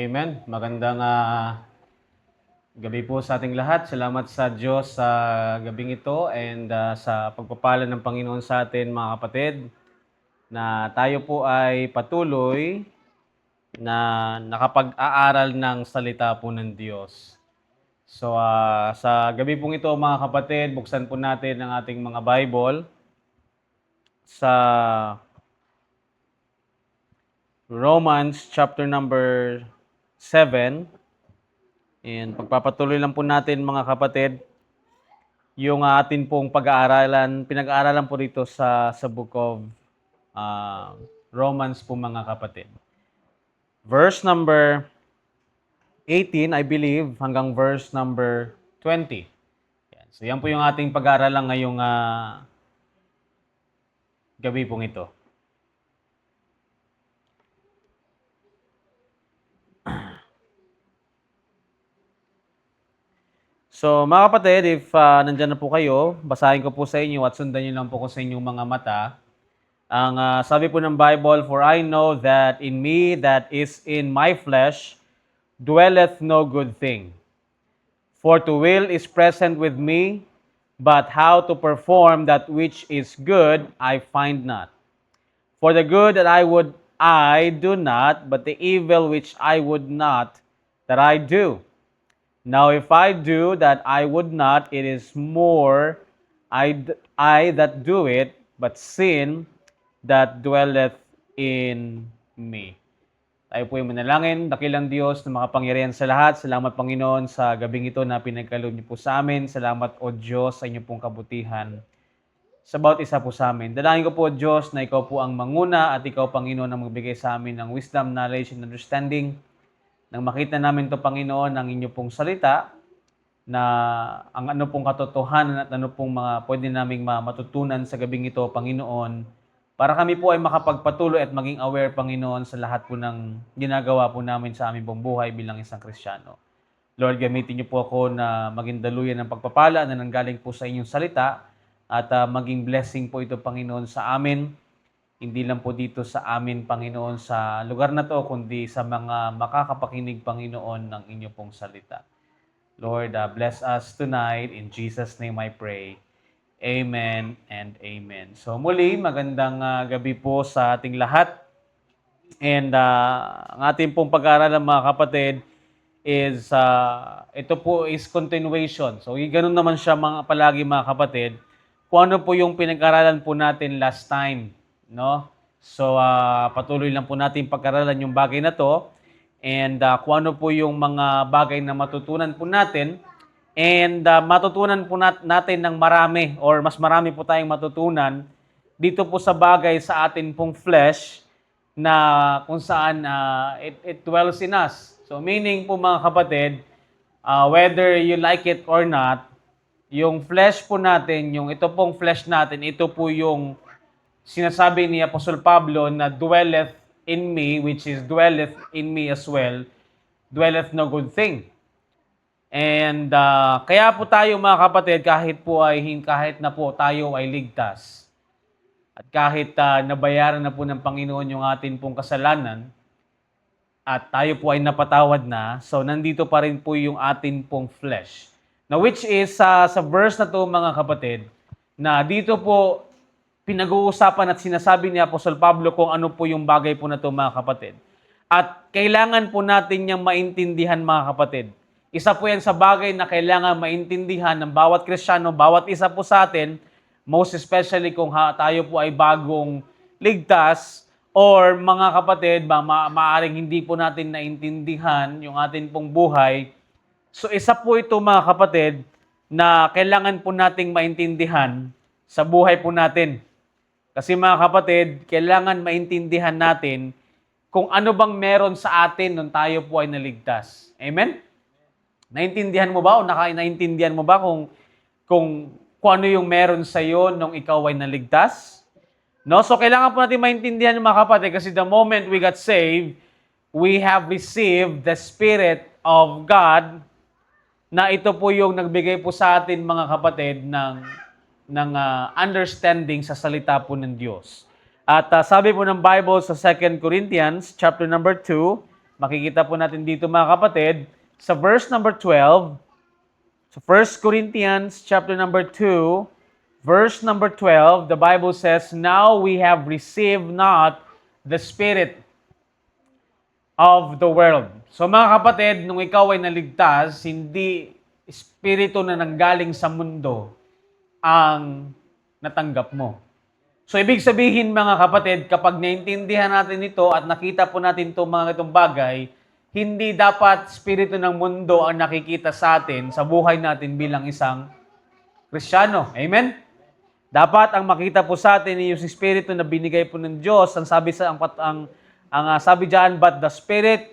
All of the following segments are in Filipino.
Amen. Magandang gabi po sa ating lahat. Salamat sa Diyos sa gabing ito and sa pagpapala ng Panginoon sa atin, mga kapatid, na tayo po ay patuloy na nakapag-aaral ng salita po ng Diyos. So, sa gabi pong ito, mga kapatid, buksan po natin ang ating mga Bible sa Romans chapter number 7. And pagpapatuloy lang po natin, mga kapatid, yung atin pong pag-aaralan, pinag-aaralan po dito sa book of Romans po, mga kapatid. Verse number 18, I believe, hanggang verse number 20. Yan. So yan po yung ating pag-aaralan ngayong gabi pong ito. So mga kapatid, if nandyan na po kayo, basahin ko po sa inyo at sundan nyo lang po ko sa inyong mga mata. Ang sabi po ng Bible, "For I know that in me that is in my flesh dwelleth no good thing. For to will is present with me, but how to perform that which is good I find not. For the good that I would I do not, but the evil which I would not, that I do. Now if I do that I would not, it is more I that do it, but sin that dwelleth in me." Tayo po yung manalangin. Dakilang Diyos na makapangyarihan sa lahat. Salamat, Panginoon, sa gabing ito na pinagkaloob niyo po sa amin. Salamat, O Diyos, sa inyong pong kabutihan sa bawat isa po sa amin. Dalangin ko po, Diyos, na ikaw po ang manguna at ikaw, Panginoon, ang magbigay sa amin ng wisdom, knowledge, and understanding. Nang makita namin ito, Panginoon, ang inyong pong salita, na ang ano pong katotohanan at ano pong mga pwede naming matutunan sa gabing ito, Panginoon, para kami po ay makapagpatuloy at maging aware, Panginoon, sa lahat po ng ginagawa po namin sa aming pong buhay bilang isang Kristiyano. Lord, gamitin niyo po ako na maging daluyan ng pagpapala na nanggaling po sa inyong salita at maging blessing po ito, Panginoon, sa amin. Hindi lang po dito sa amin, Panginoon, sa lugar na to, kundi sa mga makakapakinig, Panginoon, ng inyo pong salita. Lord, bless us tonight. In Jesus' name I pray. Amen and amen. So muli, magandang gabi po sa ating lahat. And ang ating pong pag-aaralan, mga kapatid, is ito po is continuation. So ganun naman siya palagi, mga kapatid. Kung ano po yung pinag-aralan po natin last time, no? So patuloy lang po natin pag-aralan yung bagay na to. And kung ano po yung mga bagay na matutunan po natin. And matutunan po natin ng marami or mas marami po tayong matutunan dito po sa bagay sa atin pong flesh na kung saan it dwells in us. So meaning po, mga kapatid, whether you like it or not, yung flesh po natin, yung ito pong flesh natin, ito po yung sinasabi ni Apostol Pablo na dwelleth in me, which is dwelleth in me as well, dwelleth no good thing. And kaya po tayo, mga kapatid, kahit na po tayo ay ligtas at kahit nabayaran na po ng Panginoon yung atin pong kasalanan at tayo po ay napatawad na, so nandito pa rin po yung atin pong flesh. Now which is sa verse na to, mga kapatid, na dito po pinag-uusapan at sinasabi ni Apostol Pablo kung ano po yung bagay po na to, mga kapatid. At kailangan po natin niyang maintindihan, mga kapatid. Isa po yan sa bagay na kailangan maintindihan ng bawat Kristiyano, bawat isa po sa atin, most especially kung tayo po ay bagong ligtas, or mga kapatid, maaaring hindi po natin naintindihan yung atin pong buhay. So isa po ito, mga kapatid, na kailangan po nating maintindihan sa buhay po natin. Kasi, mga kapatid, kailangan maintindihan natin kung ano bang meron sa atin nung tayo po ay naligtas. Amen? Naintindihan mo ba o naintindihan mo ba kung ano yung meron sa iyo nung ikaw ay naligtas? No? So kailangan po natin maintindihan, mga kapatid, kasi the moment we got saved, we have received the Spirit of God, na ito po yung nagbigay po sa atin, mga kapatid, ng understanding sa salita po ng Diyos. At sabi po ng Bible sa 2 Corinthians chapter number 2, Makikita po natin dito mga kapatid, sa verse number 12, so 1 Corinthians chapter number 2, verse number 12, the Bible says, "Now we have received not the spirit of the world." So mga kapatid, nung ikaw ay naligtas, hindi espiritu na nanggaling sa mundo ang natanggap mo. So ibig sabihin mga kapatid, kapag naintindihan natin ito at nakita po natin itong bagay, hindi dapat espiritu ng mundo ang nakikita sa atin sa buhay natin bilang isang Kristiyano. Amen? Dapat ang makita po sa atin ay yung espiritu na binigay po ng Diyos. Ang sabi sabi diyan, "But the Spirit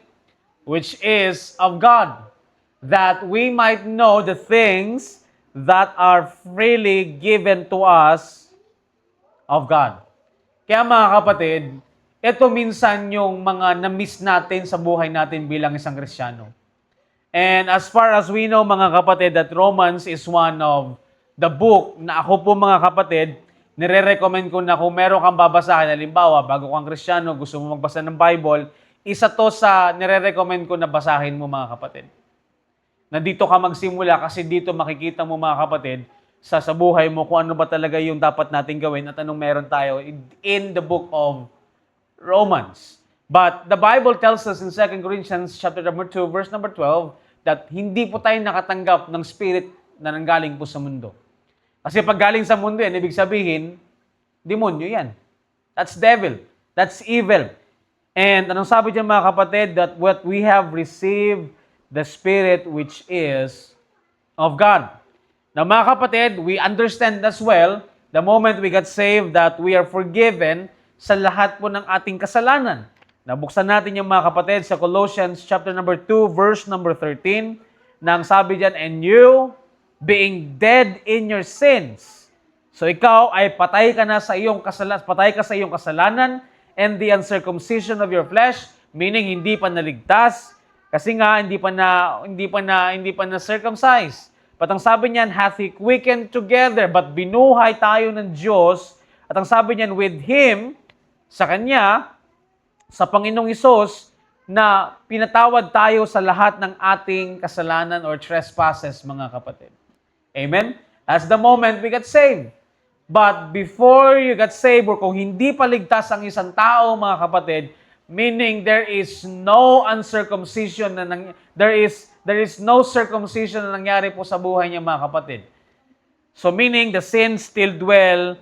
which is of God, that we might know the things that are freely given to us of God." Kaya mga kapatid, ito minsan yung mga na-miss natin sa buhay natin bilang isang Kristiyano. And as far as we know mga kapatid, that Romans is one of the book na ako po mga kapatid, nire-recommend ko na kung meron kang babasahin, halimbawa, bago kang Kristiyano, gusto mo magbasa ng Bible, isa to sa nire-recommend ko na basahin mo mga kapatid. Na dito ka magsimula kasi dito makikita mo mga kapatid sa buhay mo kung ano ba talaga yung dapat natin gawin at anong meron tayo in the book of Romans. But the Bible tells us in 2 Corinthians chapter number 2, verse number 12, that hindi po tayo nakatanggap ng spirit na nanggaling po sa mundo. Kasi pag galing sa mundo yan, ibig sabihin, demonyo yan. That's devil. That's evil. And anong sabi dyan mga kapatid? That what we have received, the Spirit which is of God. Now mga kapatid, we understand as well, the moment we got saved, that we are forgiven sa lahat po ng ating kasalanan. Nabuksan natin yung mga kapatid sa Colossians chapter number 2, verse number 13, na ang sabi dyan, "And you, being dead in your sins." So ikaw ay patay ka sa iyong kasalanan and the uncircumcision of your flesh, meaning hindi pa naligtas kasi nga hindi pa na circumcised. But ang sabi niyan, "Hath He quickened together," but binuhay tayo ng Diyos. At ang sabi niyan, "with Him," sa Kanya, sa Panginoong Hesus, na pinatawad tayo sa lahat ng ating kasalanan or trespasses mga kapatid. Amen? That's the moment we got saved. But before you got saved, or kung hindi pa ligtas ang isang tao, mga kapatid, meaning there is no uncircumcision there is no circumcision na nangyari po sa buhay niya, mga kapatid. So meaning the sins still dwell,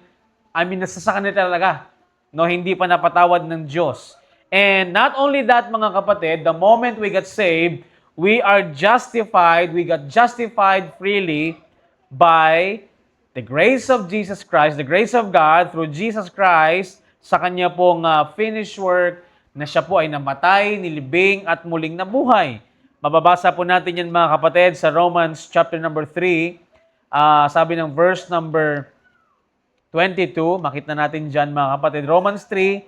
nasa sa kanila talaga. No, hindi pa napatawad ng Diyos. And not only that, mga kapatid, the moment we got saved, we got justified freely by the grace of Jesus Christ, the grace of God through Jesus Christ sa Kanya pong finished work na Siya po ay namatay, nilibing at muling nabuhay. Mababasa po natin yan mga kapatid sa Romans chapter number 3, sabi ng verse number 22, makita natin dyan mga kapatid. Romans 3,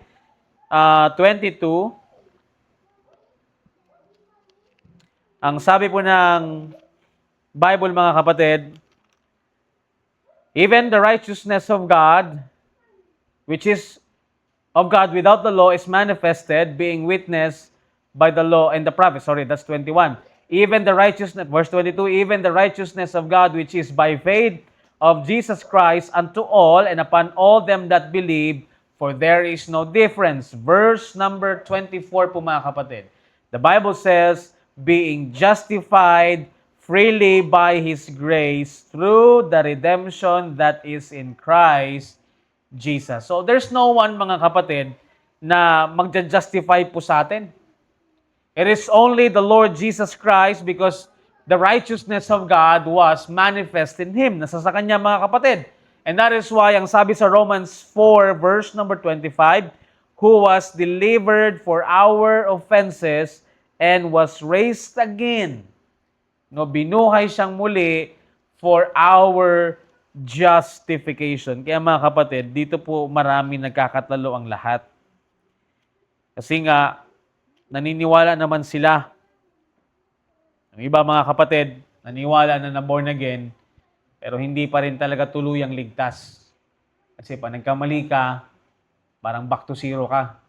22, ang sabi po ng Bible mga kapatid, "Even the righteousness of God, which is of God without the law, is manifested, being witnessed by the law and the prophets." Sorry, that's 21. "Even the righteousness," verse 22, "even the righteousness of God, which is by faith of Jesus Christ unto all and upon all them that believe, for there is no difference." Verse number 24 po mga kapatid. The Bible says, "Being justified freely by His grace through the redemption that is in Christ Jesus." So there's no one mga kapatid na magja-justify po sa atin. It is only the Lord Jesus Christ, because the righteousness of God was manifest in Him. Nasa sa Kanya mga kapatid. And that is why ang sabi sa Romans 4 verse number 25, "Who was delivered for our offenses and was raised again." No, binuhay siyang muli for our justification. Kaya mga kapatid, dito po marami nagkakatalo ang lahat. Kasi nga, naniniwala naman sila. Ang iba mga kapatid, naniwala na born again, pero hindi pa rin talaga tuluyang ligtas. Kasi pag nagkamali ka, parang back to zero ka.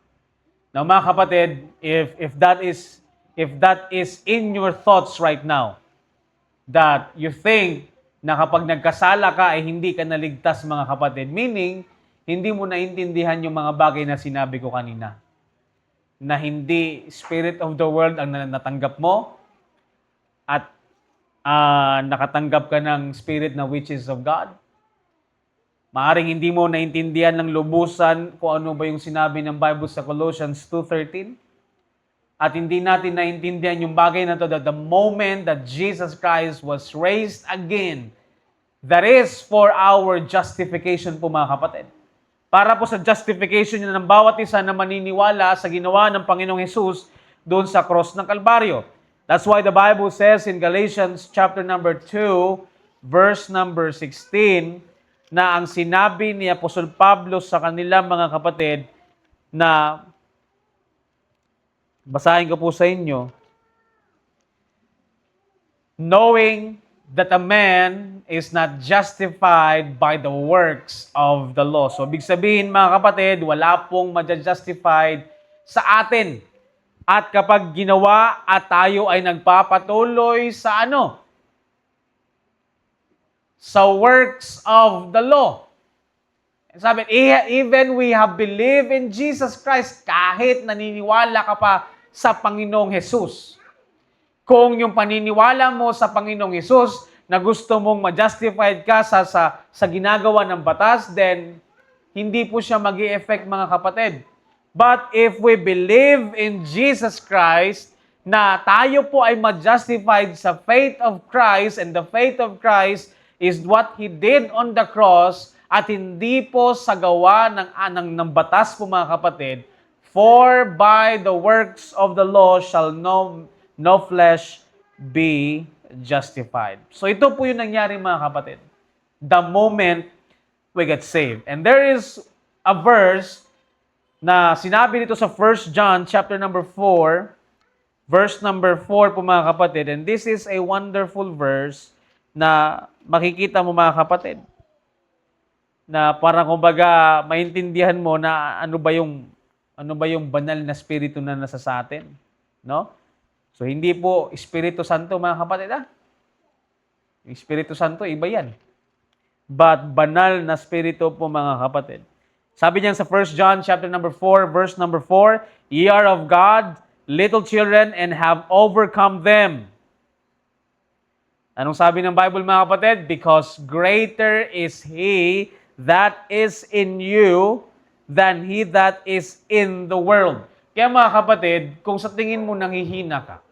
Now mga kapatid, if that is if that is in your thoughts right now, that you think na kapag nagkasala ka ay hindi ka naligtas mga kapatid, meaning hindi mo naintindihan yung mga bagay na sinabi ko kanina. Na hindi spirit of the world ang natanggap mo at nakatanggap ka ng spirit na which is of God. Maaring hindi mo naintindihan ng lubusan kung ano ba yung sinabi ng Bible sa Colossians 2:13. At hindi natin naintindihan yung bagay na to that the moment that Jesus Christ was raised again, that is for our justification po mga kapatid. Para po sa justification ng bawat isa na maniniwala sa ginawa ng Panginoong Hesus doon sa cross ng Kalbaryo. That's why the Bible says in Galatians chapter number 2, verse number 16, na ang sinabi ni Apostol Pablo sa kanila mga kapatid na basahin ko po sa inyo, knowing that a man is not justified by the works of the law. So, ibig sabihin mga kapatid, wala pong ma-justified sa atin. At kapag ginawa at tayo ay nagpapatuloy sa ano? Sa works of the law. Sabi, even we have believed in Jesus Christ, kahit naniniwala ka pa sa Panginoong Hesus. Kung yung paniniwala mo sa Panginoong Hesus na gusto mong ma-justified ka sa ginagawa ng batas, then hindi po siya mag-i-effect mga kapatid. But if we believe in Jesus Christ, na tayo po ay ma-justified sa faith of Christ, and the faith of Christ is what He did on the cross, at hindi po sa gawa ng batas po mga kapatid, for by the works of the law shall no flesh be justified. So ito po yung nangyari mga kapatid. The moment we get saved. And there is a verse na sinabi dito sa 1 John chapter number 4, verse number 4 po mga kapatid. And this is a wonderful verse na makikita mo mga kapatid. Na parang kumbaga maintindihan mo na ano ba yung banal na spirito na nasa sa atin, no? So hindi po Espiritu Santo mga kapatid, Yung Espiritu Santo iba 'yan. But banal na spirito po mga kapatid. Sabi niyan sa 1 John chapter number 4, verse number 4, "Ye are of God, little children, and have overcome them." Anong sabi ng Bible mga kapatid? Because greater is He that is in you than he that is in the world. Kaya mga kapatid, kung sa tingin mo nanghihina ka,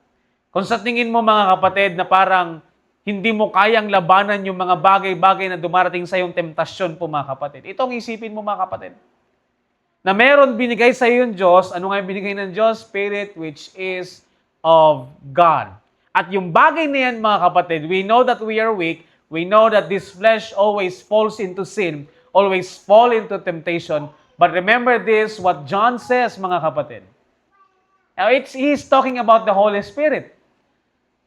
kung sa tingin mo mga kapatid na parang hindi mo kayang labanan yung mga bagay-bagay na dumarating sa yung temptasyon po mga kapatid, itong isipin mo mga kapatid, na meron binigay sa iyo yung Diyos. Ano nga yung binigay ng Diyos? Spirit which is of God. At yung bagay na yan mga kapatid, we know that we are weak, we know that this flesh always falls into sin, always fall into temptation. But remember this, what John says, mga kapatid. Now, he's talking about the Holy Spirit.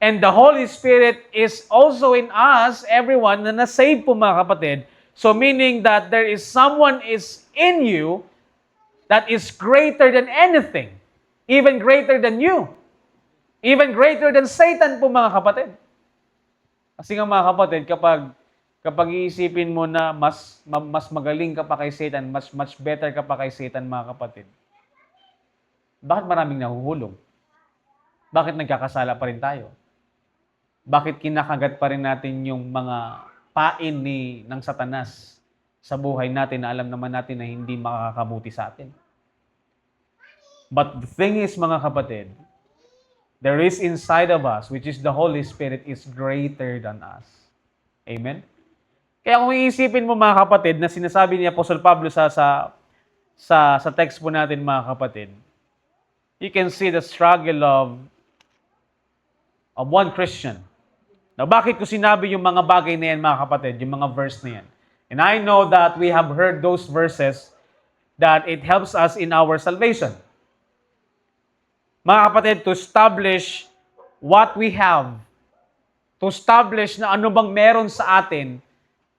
And the Holy Spirit is also in us, everyone, na nasave po, mga kapatid. So, meaning that there is someone is in you that is greater than anything. Even greater than you. Even greater than Satan po, mga kapatid. Kasi nga, mga kapatid, kapag iisipin mo na mas magaling ka pa kay Satan, much better ka pa kay Satan, mga kapatid, bakit maraming nahuhulog? Bakit nagkakasala pa rin tayo? Bakit kinakagat pa rin natin yung mga pain ng Satanas sa buhay natin na alam naman natin na hindi makakabuti sa atin? But the thing is, mga kapatid, there is inside of us, which is the Holy Spirit, is greater than us. Amen? Kaya kung iisipin mo mga kapatid na sinasabi ni Apostol Pablo sa text po natin mga kapatid, you can see the struggle of one Christian. Now, bakit ko sinabi yung mga bagay na yan mga kapatid, yung mga verse na yan? And I know that we have heard those verses that it helps us in our salvation. Mga kapatid, to establish what we have, to establish na ano bang meron sa atin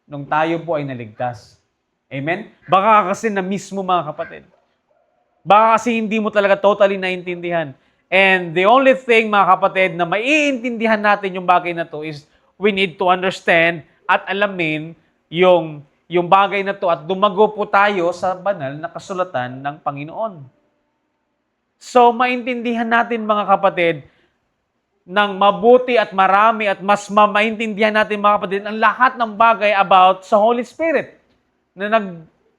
nung tayo po ay naligtas. Amen? Baka kasi na mismo mga kapatid. Baka kasi hindi mo talaga totally naintindihan. And the only thing, mga kapatid, na maiintindihan natin yung bagay na to is we need to understand at alamin yung bagay na to at dumago po tayo sa banal na kasulatan ng Panginoon. So, maintindihan natin, mga kapatid, ng mabuti at marami at mas maintindihan natin, mga kapatid, ang lahat ng bagay about sa Holy Spirit na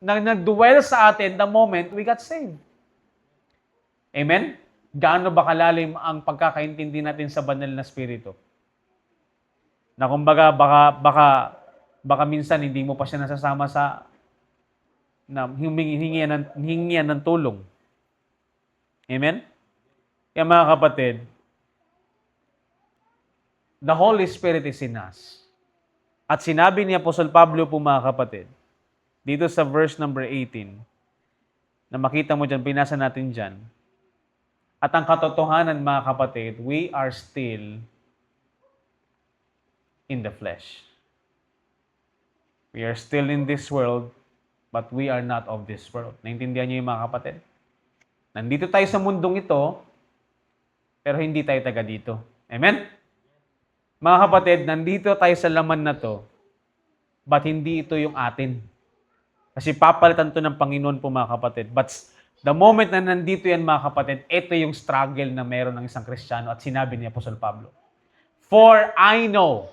nag-dwell sa atin the moment we got saved. Amen? Gaano ba kalalim ang pagkakaintindi natin sa banal na Espiritu? Na kumbaga, baka minsan hindi mo pa siya nasasama sa na hingian ng tulong. Amen? Kaya mga kapatid, the Holy Spirit is in us. At sinabi ni Apostol Pablo po, mga kapatid, dito sa verse number 18, na makita mo dyan, pinasa natin dyan, at ang katotohanan, mga kapatid, we are still in the flesh. We are still in this world, but we are not of this world. Naintindihan niyo yung mga kapatid? Nandito tayo sa mundong ito, pero hindi tayo taga dito. Amen? Mga kapatid, nandito tayo sa laman na to, but hindi ito yung atin. Kasi papalitan to ng Panginoon po, mga kapatid. But the moment na nandito yan, mga kapatid, ito yung struggle na meron ng isang Kristiyano at sinabi ni Apostol Pablo. For I know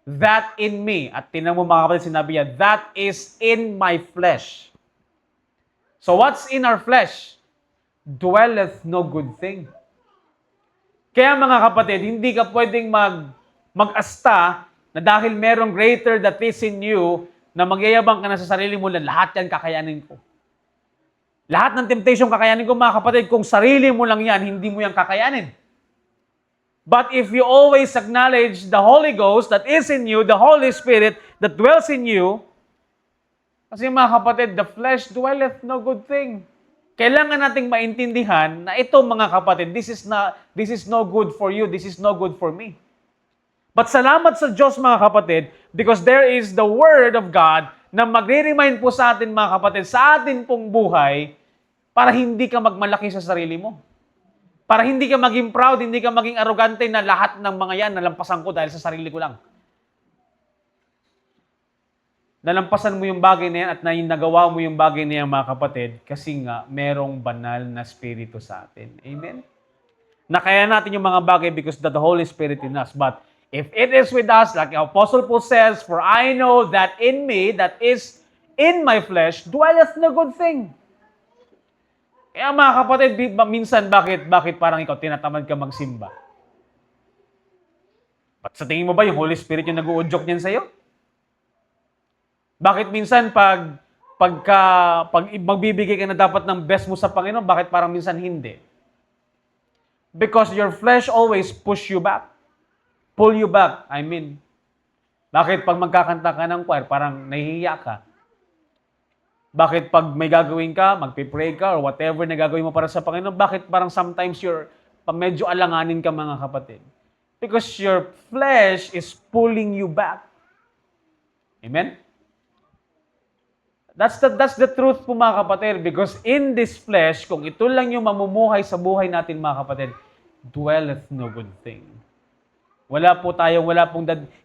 that in me, at tinan mo, mga kapatid, sinabi niya, that is in my flesh. So what's in our flesh? Dwelleth no good thing. Kaya mga kapatid, hindi ka pwedeng mag-asta na dahil merong greater that is in you, na magyayabang ka na sa sarili mo na lahat yan kakayanin ko. Lahat ng temptation kakayanin ko, mga kapatid, kung sarili mo lang yan, hindi mo yan kakayanin. But if you always acknowledge the Holy Ghost that is in you, the Holy Spirit that dwells in you, kasi mga kapatid, the flesh dwelleth no good thing. Kailangan nating maintindihan na ito, mga kapatid, this is no good for you, this is no good for me. But salamat sa Diyos, mga kapatid, because there is the Word of God na magre-remind po sa atin, mga kapatid, sa atin pong buhay, para hindi ka magmalaki sa sarili mo. Para hindi ka maging proud, hindi ka maging arrogante na lahat ng mga yan nalampasan ko dahil sa sarili ko lang. Nalampasan mo yung bagay na yan at nagawa mo yung bagay na yan, mga kapatid, kasi nga merong banal na Espiritu sa atin. Amen? Nakaya natin yung mga bagay because the Holy Spirit in us. But if it is with us, like the Apostle Paul says, for I know that in me, that is in my flesh, dwelleth no good thing. Kaya mga kapatid, minsan bakit parang ikaw tinatamad ka magsimba? At sa tingin mo ba yung Holy Spirit yung nag-uudyok niyan sa'yo? Bakit minsan pag magbibigay ka na dapat ng best mo sa Panginoon, bakit parang minsan hindi? Because your flesh always push you back. Pull you back. I mean, bakit pag magkakanta ka ng choir, parang nahihiya ka? Bakit pag may gagawin ka, magpipray ka, or whatever na gagawin mo para sa Panginoon, bakit parang sometimes medyo alanganin ka, mga kapatid? Because your flesh is pulling you back. Amen? That's the truth po, mga kapatid, because in this flesh, kung ito lang yung mamumuhay sa buhay natin, mga kapatid, dwelleth no good thing.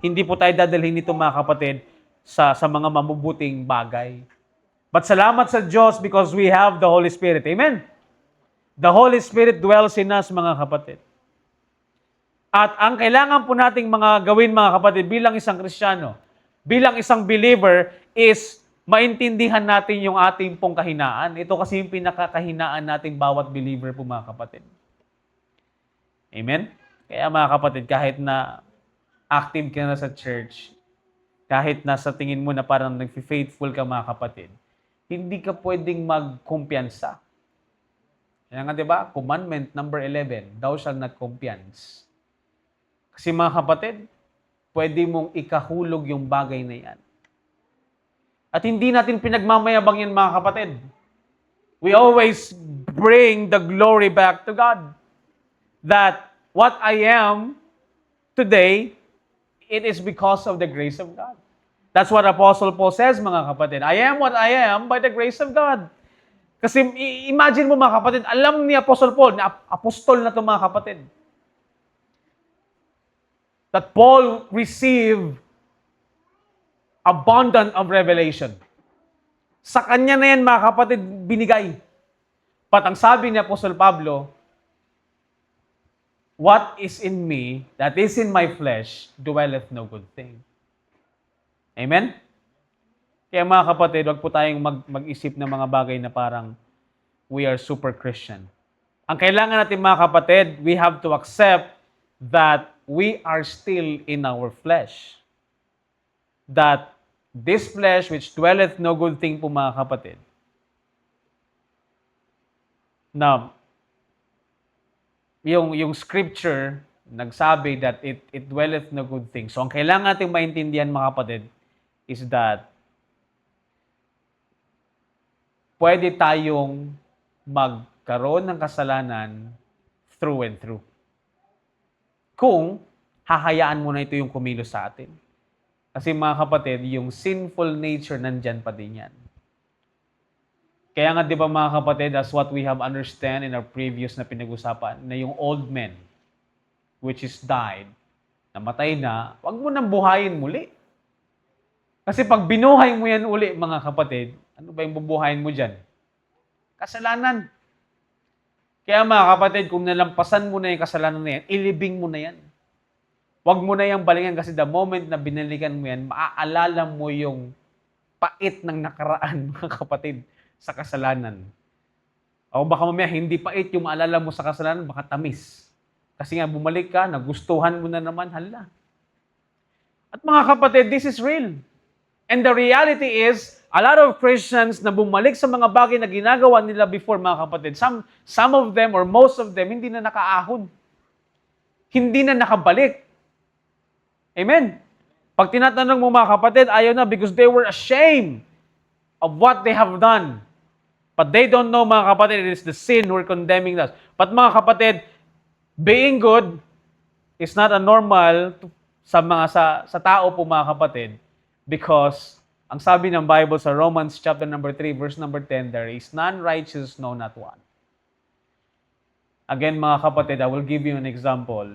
Hindi po tayo dadalhin nito, mga kapatid, sa mga mabubuting bagay. But salamat sa Diyos because we have the Holy Spirit. Amen? The Holy Spirit dwells in us, mga kapatid. At ang kailangan po nating gawin, mga kapatid, bilang isang Kristiyano, bilang isang believer, is maintindihan natin yung ating pong kahinaan. Ito kasi yung pinakakahinaan nating bawat believer po, mga kapatid. Amen? Kaya, mga kapatid, kahit na active ka na sa church, kahit na sa tingin mo na parang nag-faithful ka, mga kapatid, hindi ka pwedeng magkumpiyansa. Kaya nga, di ba? Commandment number 11, thou shalt not kumpiyansa. Kasi, mga kapatid, pwede mong ikahulog yung bagay na yan. At hindi natin pinagmamayabang yan, mga kapatid. We always bring the glory back to God. That what I am today, it is because of the grace of God. That's what Apostle Paul says, mga kapatid. I am what I am by the grace of God. Kasi imagine mo mga kapatid, alam ni Apostle Paul, na apostol na ito mga kapatid, that Paul received abundant of revelation. Sa kanya na yan mga kapatid, binigay. But ang sabi ni Apostle Pablo, what is in me, that is in my flesh, dwelleth no good thing. Amen? Kaya mga kapatid, wag po tayong mag-isip ng mga bagay na parang we are super Christian. Ang kailangan natin mga kapatid, we have to accept that we are still in our flesh. That this flesh which dwelleth no good thing po mga kapatid, na yung scripture nagsabi that it dwelleth no good thing. So ang kailangan natin maintindihan mga kapatid is that pwede tayong magkaroon ng kasalanan through and through. Kung hahayaan mo na ito yung kumilos sa atin. Kasi mga kapatid, yung sinful nature nandyan pa din yan. Kaya nga di ba mga kapatid, as what we have understand in our previous na pinag-usapan, na yung old man, which is died, namatay na, wag mo nang buhayin muli. Kasi pag binuhay mo yan uli, mga kapatid, ano ba yung bubuhayin mo dyan? Kasalanan. Kaya mga kapatid, kung nalampasan mo na yung kasalanan na yan, ilibing mo na yan. Huwag mo na yung balingan kasi the moment na binalikan mo yan, maaalala mo yung pait ng nakaraan, mga kapatid, sa kasalanan. O baka mamaya, hindi pait yung maalala mo sa kasalanan, baka tamis. Kasi nga, bumalik ka, nagustuhan mo na naman, hala. At mga kapatid, this is real. And the reality is, a lot of Christians na bumalik sa mga bagay na ginagawa nila before, mga kapatid, some of them or most of them, hindi na nakaahon. Hindi na nakabalik. Amen? Pag tinatanong mo mga kapatid, ayaw na because they were ashamed of what they have done. But they don't know mga kapatid, it is the sin who are condemning us. But mga kapatid, being good is not a normal sa tao po mga kapatid because ang sabi ng Bible sa Romans chapter number 3 verse number 10, there is none righteous, no not one. Again mga kapatid, I will give you an example.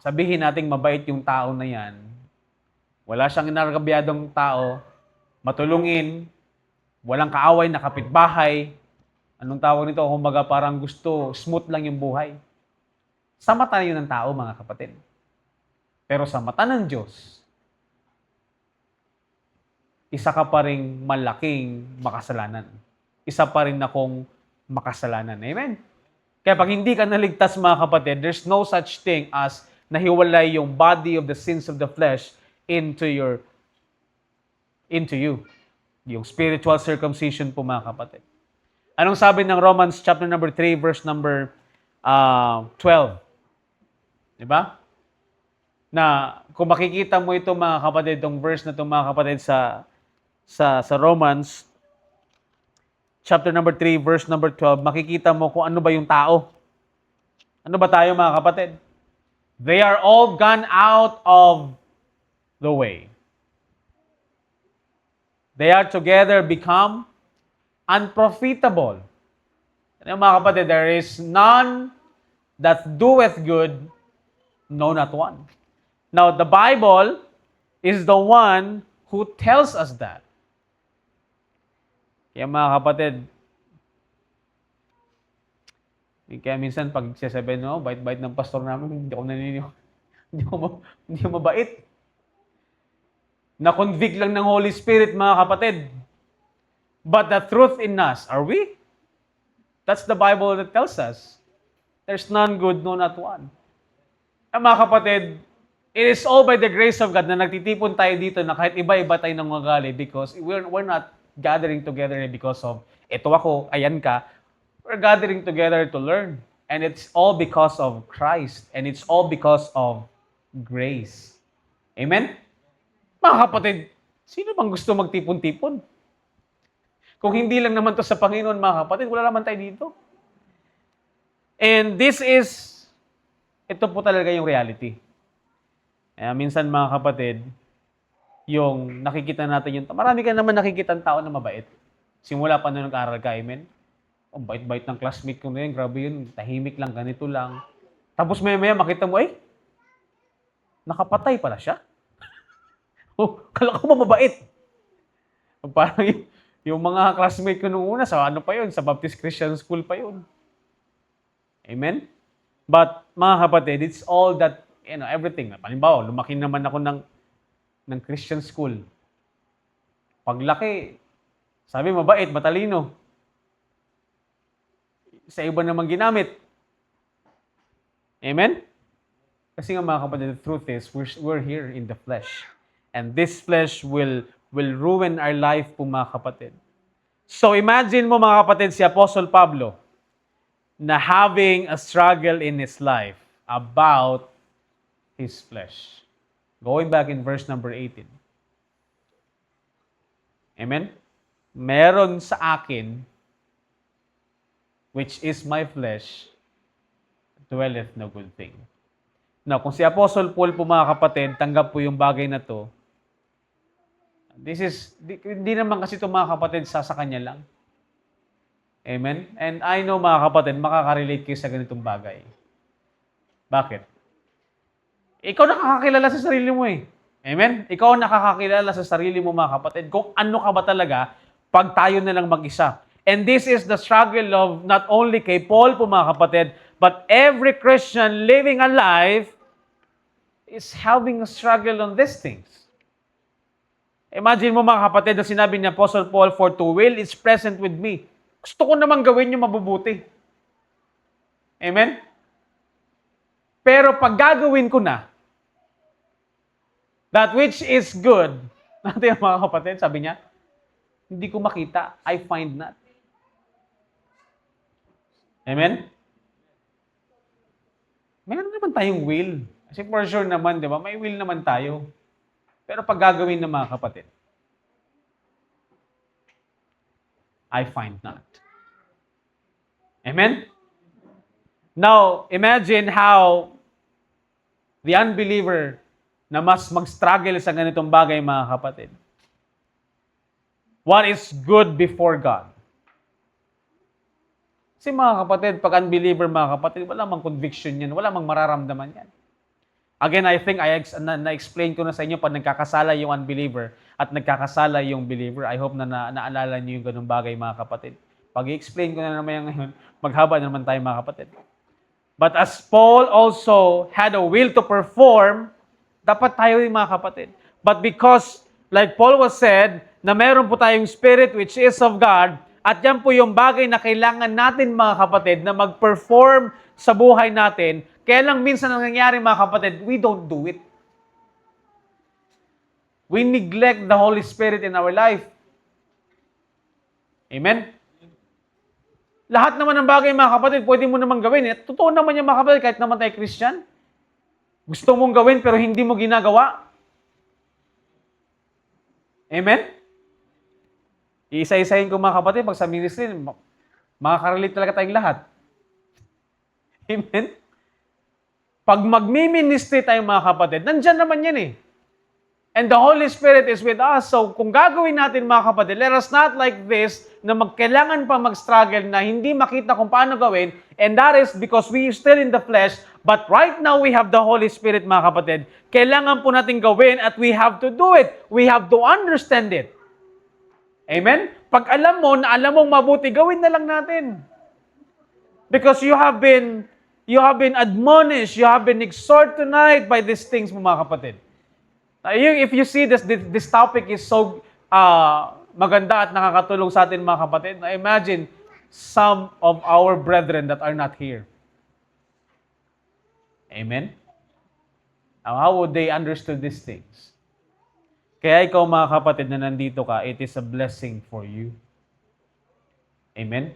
Sabihin nating mabait yung tao na yan. Wala siyang inargabyadong tao, matulungin, walang kaaway na kapitbahay. Anong tawag nito? Kumbaga parang gusto, smooth lang yung buhay. Sa mata yun ng tao, mga kapatid. Pero sa mata ng Diyos, isa ka pa ring malaking makasalanan. Isa pa rin akong makasalanan. Amen? Kaya pag hindi ka naligtas, mga kapatid, there's no such thing as nahiwalay yung body of the sins of the flesh into you. Yung spiritual circumcision po mga kapatid. Anong sabi ng Romans chapter number 3 verse number 12? Diba? Na kung makikita mo ito mga kapatid, itong verse na ito mga kapatid sa Romans chapter number 3 verse number 12, makikita mo kung ano ba yung tao. Ano ba tayo mga kapatid? They are all gone out of the way. They are together become unprofitable. Ano mga kapatid, there is none that doeth good, no not one. Now, the Bible is the one who tells us that. Kaya mga kapatid, kaya minsan pag sasabihin, no, bait-bait ng pastor namin, hindi ako naniniwala. Hindi ako mabait. Na-convict lang ng Holy Spirit, mga kapatid. But the truth in us, are we? That's the Bible that tells us. There's none good, no not one. Mga kapatid, it is all by the grace of God na nagtitipon tayo dito na kahit iba-iba tayo ng ugali because we're not gathering together because of, ito ako, ayan ka. We're gathering together to learn. And it's all because of Christ. And it's all because of grace. Amen? Mga kapatid, sino bang gusto magtipon-tipon? Kung hindi lang naman to sa Panginoon, mga kapatid, wala naman tayo dito. And ito po talaga yung reality. Minsan mga kapatid, yung nakikita natin marami ka naman nakikita ng tao na mabait. Simula pa nung nag-aral ka, amen? Ang bait-bait ng classmate ko na yun, grabe yun, tahimik lang, ganito lang. Tapos maya-maya makita mo, ay, nakapatay pala siya. Oh, kala ko mababait. Parang yung mga classmate ko nung una, sa ano pa yun, sa Baptist Christian School pa yun. Amen? But, mga kapatid, it's all that, everything. Halimbawa, lumaki naman ako ng Christian school. Paglaki, sabi mabait, matalino. Sa iba naman ginamit. Amen? Kasi nga mga kapatid, the truth is, we're here in the flesh. And this flesh will ruin our life po mga kapatid. So imagine mo mga kapatid si Apostle Pablo na having a struggle in his life about his flesh. Going back in verse number 18. Amen? Meron sa akin, which is my flesh, dwelleth no good thing. Now, kung si Apostle Paul po mga kapatid, tanggap po yung bagay na to, hindi naman kasi ito mga kapatid sa kanya lang. Amen? And I know mga kapatid, makaka-relate kayo sa ganitong bagay. Bakit? Ikaw nakakakilala sa sarili mo eh. Amen? Ikaw nakakakilala sa sarili mo mga kapatid kung ano ka ba talaga pag tayo na lang mag-isa. And this is the struggle of not only kay Paul po mga kapatid, but every Christian living a life is having a struggle on these things. Imagine mo mga kapatid na sinabi ni Apostle Paul, for to will is present with me. Gusto ko naman gawin yung mabubuti. Amen? Pero pag gagawin ko na, that which is good, natin mga kapatid, sabi niya, hindi ko makita, I find not. Amen? Meron naman tayong will. Kasi for sure naman, di ba? May will naman tayo. Pero pag gagawin ng mga kapatid, I find not. Amen? Now, imagine how the unbeliever na mas mag-struggle sa ganitong bagay, mga kapatid. What is good before God? Kasi mga kapatid, pag unbeliever, mga kapatid, wala mang conviction yan, wala mang mararamdaman yan. Again, I think na-explain ko na sa inyo pag nagkakasala yung unbeliever at nagkakasala yung believer. I hope na naalala niyo yung ganung bagay, mga kapatid. Pag i-explain ko na naman ngayon, maghaba na naman tayo, mga kapatid. But as Paul also had a will to perform, dapat tayo yung mga kapatid. But because, like Paul was said, na meron po tayong spirit which is of God, at yan po yung bagay na kailangan natin, mga kapatid, na mag-perform sa buhay natin. Kaya lang minsan ang nangyayari, mga kapatid, we don't do it. We neglect the Holy Spirit in our life. Amen? Lahat naman ng bagay, mga kapatid, pwede mo naman gawin. At totoo naman yung mga kapatid, kahit naman tayo Christian. Gusto mong gawin pero hindi mo ginagawa. Amen? Iisa-isahin ko, mga kapatid, pag sa ministry, makakarelate talaga tayong lahat. Amen? Pag magmi-ministry tayo, mga kapatid, nandyan naman yan eh. And the Holy Spirit is with us. So, kung gagawin natin, mga kapatid, let us not like this, na kailangan pa mag-struggle na hindi makita kung paano gawin. And that is because we are still in the flesh. But right now, we have the Holy Spirit, mga kapatid. Kailangan po natin gawin at we have to do it. We have to understand it. Amen? Pag alam mo na alam mong mabuti, gawin na lang natin. Because you have been admonished, you have been exhorted tonight by these things, mga kapatid. If you see this topic is so maganda at nakakatulong sa atin, mga kapatid, imagine some of our brethren that are not here. Amen? Now, how would they understood these things? Kaya ikaw, mga kapatid, na nandito ka, it is a blessing for you. Amen?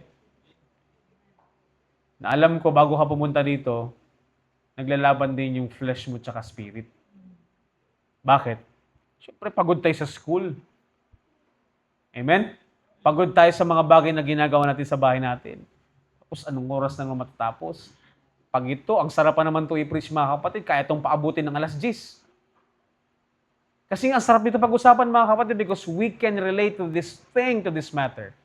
Na alam ko, bago ka pumunta dito, naglalaban din yung flesh mo tsaka spirit. Bakit? Siyempre, pagod tayo sa school. Amen? Pagod tayo sa mga bagay na ginagawa natin sa bahay natin. Tapos, anong oras na nga matatapos? Pag ito, ang sarap pa naman ito i-preach, mga kapatid, kaya itong paabutin ng alas 10. Kasi ang sarap dito pag-usapan, mga kapatid, because we can relate to this thing, to this matter.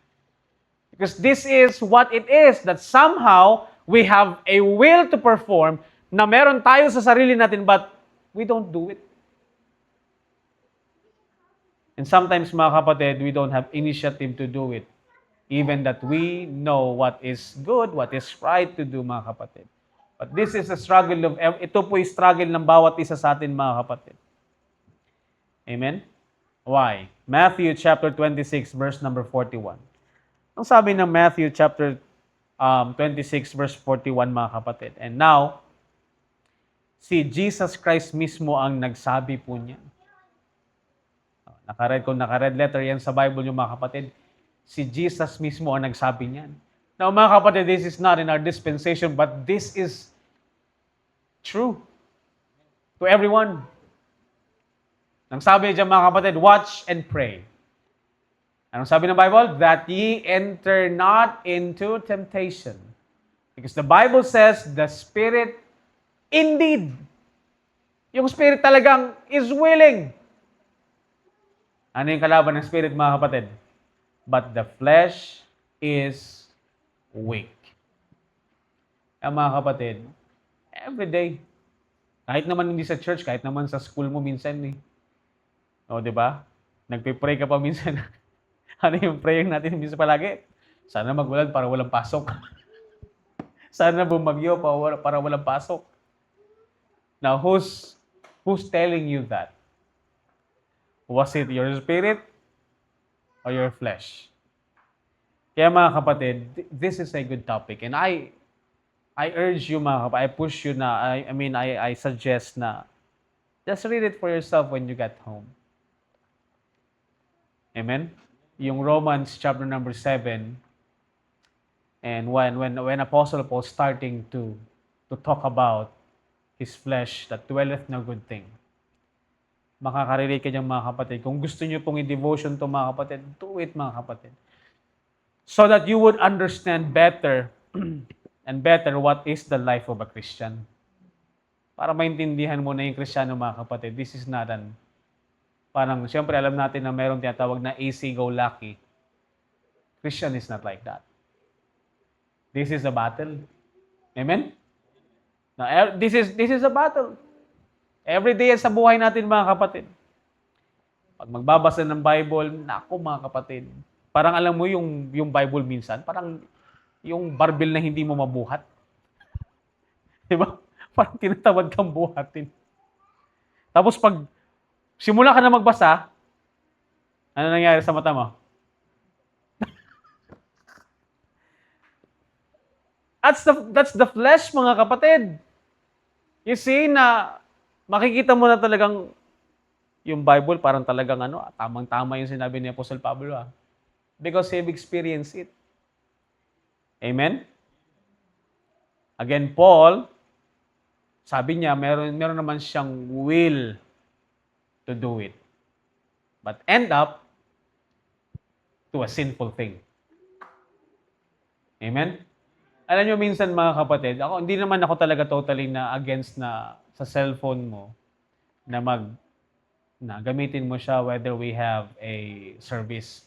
Because this is what it is, that somehow we have a will to perform na meron tayo sa sarili natin but we don't do it. And sometimes, mga kapatid, we don't have initiative to do it. Even that we know what is good, what is right to do, mga kapatid. But this is a struggle ito po yung struggle ng bawat isa sa atin, mga kapatid. Amen? Why? Matthew chapter 26, verse number 41. Ang sabi ng Matthew chapter 26, verse 41, mga kapatid. And now, si Jesus Christ mismo ang nagsabi po niyan. Kung naka-red letter yan sa Bible yung mga kapatid, si Jesus mismo ang nagsabi niyan. Now, mga kapatid, this is not in our dispensation, but this is true to everyone. Nang sabi diyan, mga kapatid, watch and pray. Anong sabi ng Bible? That ye enter not into temptation. Because the Bible says, the Spirit indeed, yung Spirit talagang is willing. Ano yung kalaban ng Spirit, mga kapatid? But the flesh is weak. Mga kapatid, every day, kahit naman hindi sa church, kahit naman sa school mo minsan o, di ba? Nagpe-pray ka pa minsan. Ano yung prayer natin minsan palagi? Sana magulan para walang pasok. Sana bumagyo para walang pasok. Now, who's telling you that? Was it your spirit or your flesh? Kaya mga kapatid, this is a good topic. And I urge you, mga kapatid, I push you na, I suggest na, just read it for yourself when you get home. Amen? Yung Romans chapter number 7, and when Apostle Paul starting to talk about his flesh that dwelleth no good thing, makakarelate ka dyan, mga kapatid. Kung gusto nyo pong i-devotion to, mga kapatid, do it, mga kapatid. So that you would understand better and better what is the life of a Christian. Para maintindihan mo na yung Kristiyano, mga kapatid, this is not parang, siyempre, alam natin na mayroong tinatawag na easy-go-lucky. Christian is not like that. This is a battle. Amen? Now, this is a battle. Every day sa buhay natin, mga kapatid. Pag magbabasa ng Bible, naku, mga kapatid, parang alam mo yung Bible minsan, parang yung barbell na hindi mo mabuhat. Diba? Parang tinatamad kang buhatin. Tapos pag simula ka na magbasa, ano nangyari sa mata mo? That's the flesh, mga kapatid. You see na makikita mo na talagang yung Bible parang talagang tamang-tama yung sinabi ni Apostle Pablo. Because he experienced it. Amen? Again, Paul, sabi niya, meron naman siyang will to do it. But end up to a sinful thing. Amen? Alam niyo, minsan, mga kapatid, hindi naman ako talaga totally na against na sa cellphone mo na gamitin mo siya whether we have a service.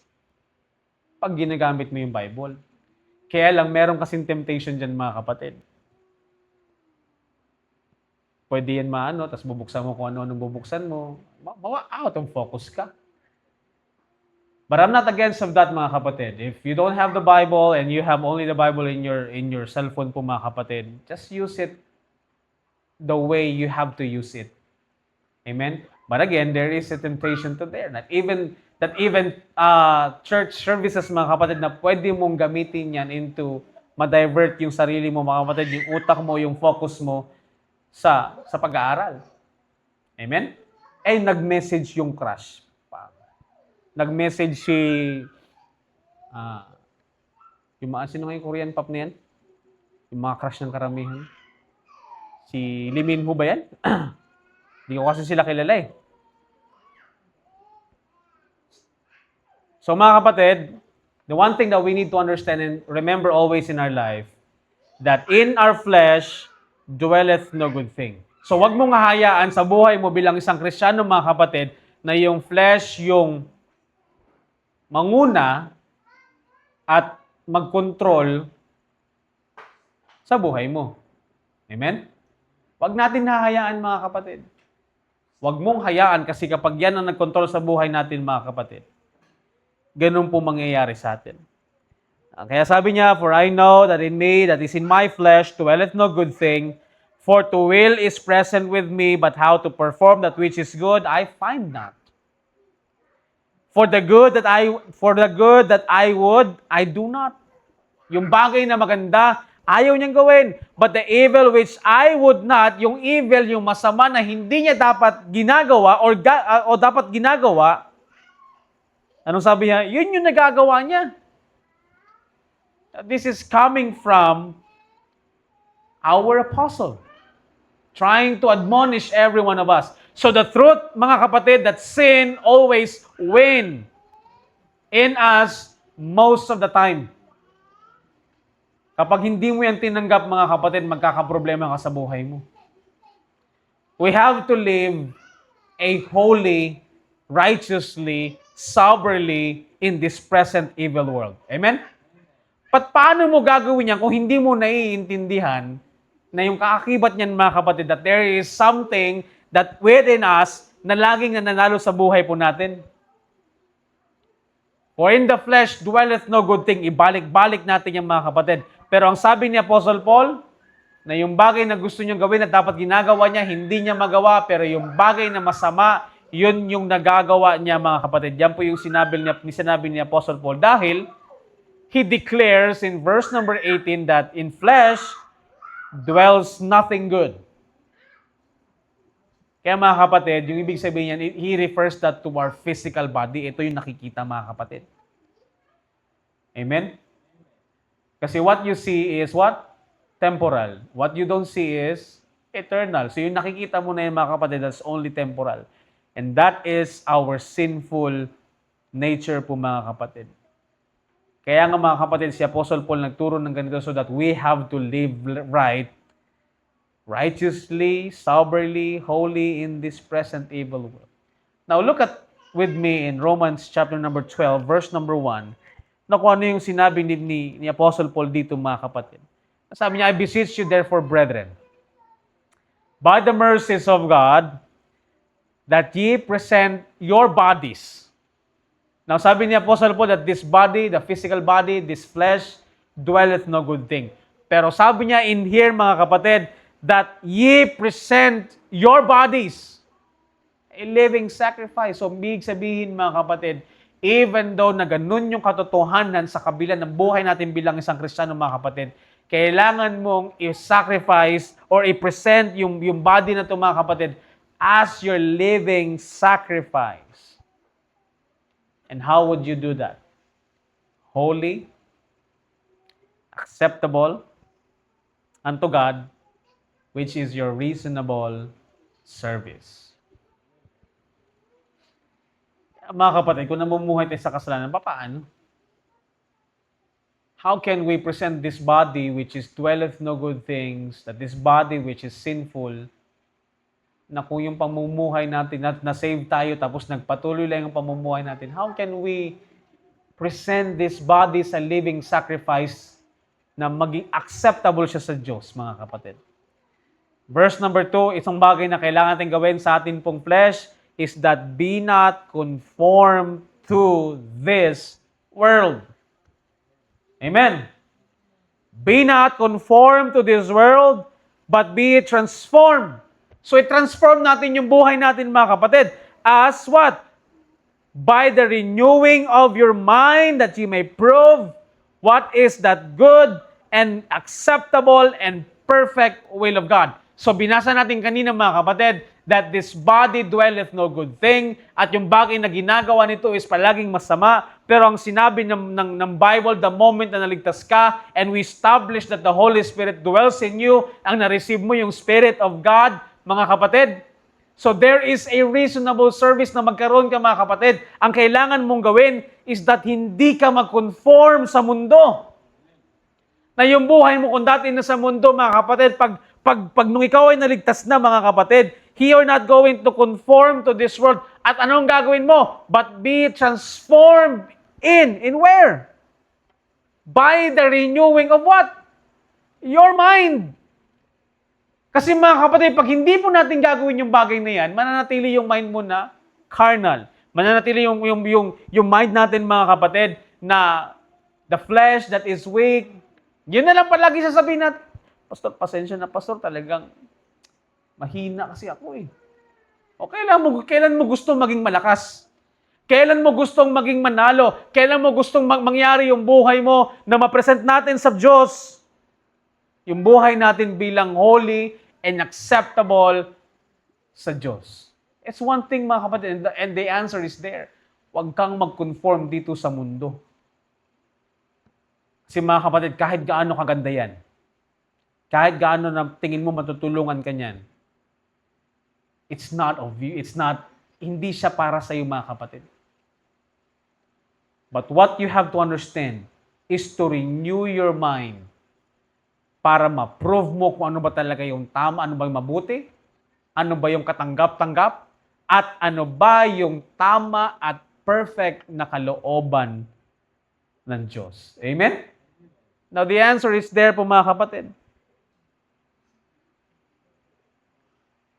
Pag ginagamit mo yung Bible. Kaya lang, meron kasing temptation dyan, mga kapatid. Pwede yan tapos bubuksan mo kung ano-anong bubuksan mo. Out of focus ka. But I'm not against of that, mga kapatid. If you don't have the Bible and you have only the Bible in your cellphone po, mga kapatid, just use it the way you have to use it. Amen? But again, there is a temptation to there. That even church services, mga kapatid, na pwede mong gamitin yan into ma-divert yung sarili mo, mga kapatid, yung utak mo, yung focus mo sa pag-aaral. Amen? Nag-message yung crush. Nag-message sino nga yung Korean pop na yan? Yung mga crush ng karamihan. Si Lee Min Ho ba yan? Hindi ko kasi sila kilala . So, mga kapatid, the one thing that we need to understand and remember always in our life, that in our flesh dwelleth no good thing. So, wag mong hahayaan sa buhay mo bilang isang Kristiyano, mga kapatid, na yung flesh yung manguna at mag-control sa buhay mo. Amen? Huwag natin hahayaan, mga kapatid. Huwag mong hayaan kasi kapag yan ang nag-control sa buhay natin, mga kapatid, ganun po mangyayari sa atin. Kaya sabi niya, "For I know that in me, that is in my flesh, dwelleth no good thing, for to will is present with me, but how to perform that which is good, I find not. For the good that I would, I do not." Yung bagay na maganda, ayaw niyang gawin. But the evil which I would not, yung evil, yung masama na hindi niya dapat ginagawa o dapat ginagawa, anong sabi niya? Yun yung nagagawa niya. This is coming from our apostle, trying to admonish every one of us. So the truth, mga kapatid, that sin always win in us most of the time. Kapag hindi mo yan tinanggap, mga kapatid, magkakaproblema ka sa buhay mo. We have to live a holy, righteously, soberly in this present evil world. Amen? Paano mo gagawin yan kung hindi mo naiintindihan na yung kaakibat niyan, mga kapatid, that there is something that within us na laging nananalo sa buhay po natin? For in the flesh dwelleth no good thing. Ibalik-balik natin yung, mga kapatid. Pero ang sabi ni Apostle Paul, na yung bagay na gusto niyang gawin at dapat ginagawa niya, hindi niya magawa, pero yung bagay na masama, yun yung nagagawa niya, mga kapatid. Yan po yung sinabi ni Apostle Paul. Dahil, he declares in verse number 18 that in flesh dwells nothing good. Kaya, mga kapatid, yung ibig sabihin niyan, he refers that to our physical body. Ito yung nakikita, mga kapatid. Amen? Kasi what you see is what? Temporal. What you don't see is eternal. So yung nakikita mo na yun, mga kapatid, that's only temporal. And that is our sinful nature po, mga kapatid. Kaya nga, mga kapatid, si Apostle Paul nagturo ng ganito so that we have to live right, righteously, soberly, holy in this present evil world. Now look at with me in Romans chapter number 12, verse number 1, na kung ano yung sinabi ni Apostle Paul dito, mga kapatid. Sabi niya, "I beseech you therefore, brethren, by the mercies of God, that ye present your bodies." Now, sabi ni Apostle Paul that this body, the physical body, this flesh, dwelleth no good thing. Pero sabi niya in here, mga kapatid, that ye present your bodies a living sacrifice. So, big sabihin, mga kapatid, even though na ganun yung katotohanan sa kabila ng buhay natin bilang isang Kristiyano, mga kapatid, kailangan mong i-sacrifice or i-present yung body na ito, mga kapatid, as your living sacrifice. And how would you do that? Holy, acceptable unto God, which is your reasonable service. Mga kapatid, kung namumuhay tayo sa kasalanan, paano? How can we present this body which is dwelleth no good things, that this body which is sinful, na kung yung pamumuhay natin, na-save tayo tapos nagpatuloy lang yung pamumuhay natin, how can we present this body sa living sacrifice na maging acceptable siya sa Diyos, mga kapatid? Verse number 2, isang bagay na kailangan natin gawin sa atin pong flesh is that be not conformed to this world. Amen. Be not conformed to this world, but be transformed. So, i-transform natin yung buhay natin, mga kapatid, as what? By the renewing of your mind, that you may prove what is that good and acceptable and perfect will of God. So, binasa natin kanina, mga kapatid, that this body dwelleth no good thing, at yung bagay na ginagawa nito is palaging masama, pero ang sinabi ng Bible, the moment na naligtas ka, and we establish that the Holy Spirit dwells in you, ang na-receive mo yung Spirit of God, mga kapatid. So there is a reasonable service na magkaroon ka, mga kapatid. Ang kailangan mong gawin is that hindi ka mag-conform sa mundo. Na yung buhay mo kung dati na sa mundo, mga kapatid, pag nung ikaw ay naligtas na, mga kapatid, you're not going to conform to this world. At anong gagawin mo? But be transformed in where? By the renewing of what? Your mind. Kasi mga kapatid, pag hindi po natin gagawin yung bagay na yan, mananatili yung mind mo na carnal. Mananatili yung mind natin mga kapatid na the flesh that is weak. Yun na lang palagi sasabihin natin, Pastor, pasensya na Pastor, talagang mahina kasi ako eh. O kailan mo gusto maging malakas? Kailan mo gustong maging manalo? Kailan mo gustong mangyari yung buhay mo na ma-present natin sa Diyos? Yung buhay natin bilang holy and acceptable sa Diyos. It's one thing mga kapatid, and the answer is there. Huwag kang mag-conform dito sa mundo. Kasi mga kapatid, kahit gaano kaganda yan, kahit gaano na tingin mo matutulungan ka niyan, it's not of you, hindi siya para sa iyo mga kapatid. But what you have to understand is to renew your mind para ma-prove mo kung ano ba talaga yung tama, ano ba yung mabuti, ano ba yung katanggap-tanggap, at ano ba yung tama at perfect na kalooban ng Diyos. Amen? Now, the answer is there po mga kapatid.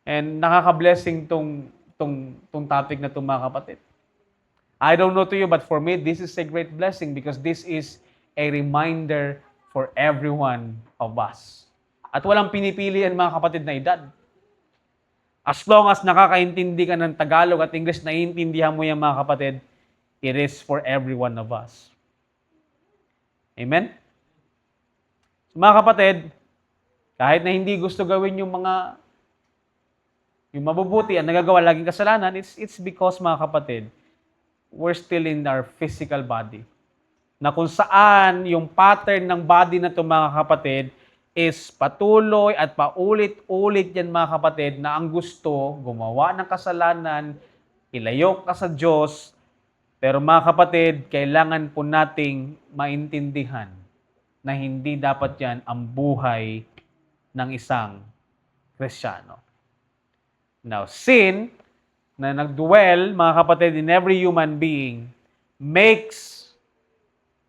And nakaka-blessing tong topic na to mga kapatid. I don't know to you, but for me, this is a great blessing because this is a reminder for every one of us. At walang pinipilian mga kapatid na edad. As long as nakakaintindi ka ng Tagalog at English, naiintindihan mo yan mga kapatid, it is for every one of us. Amen? So, mga kapatid, kahit na hindi gusto gawin yung mabubuti at nagagawa laging kasalanan, it's because mga kapatid, we're still in our physical body. Na kung saan yung pattern ng body na ito mga kapatid is patuloy at paulit-ulit yan mga kapatid na ang gusto, gumawa ng kasalanan, ilayo ka sa Diyos. Pero mga kapatid, kailangan po nating maintindihan na hindi dapat yan ang buhay ng isang Kristiyano. Now, sin na nagdwell, mga kapatid, in every human being, makes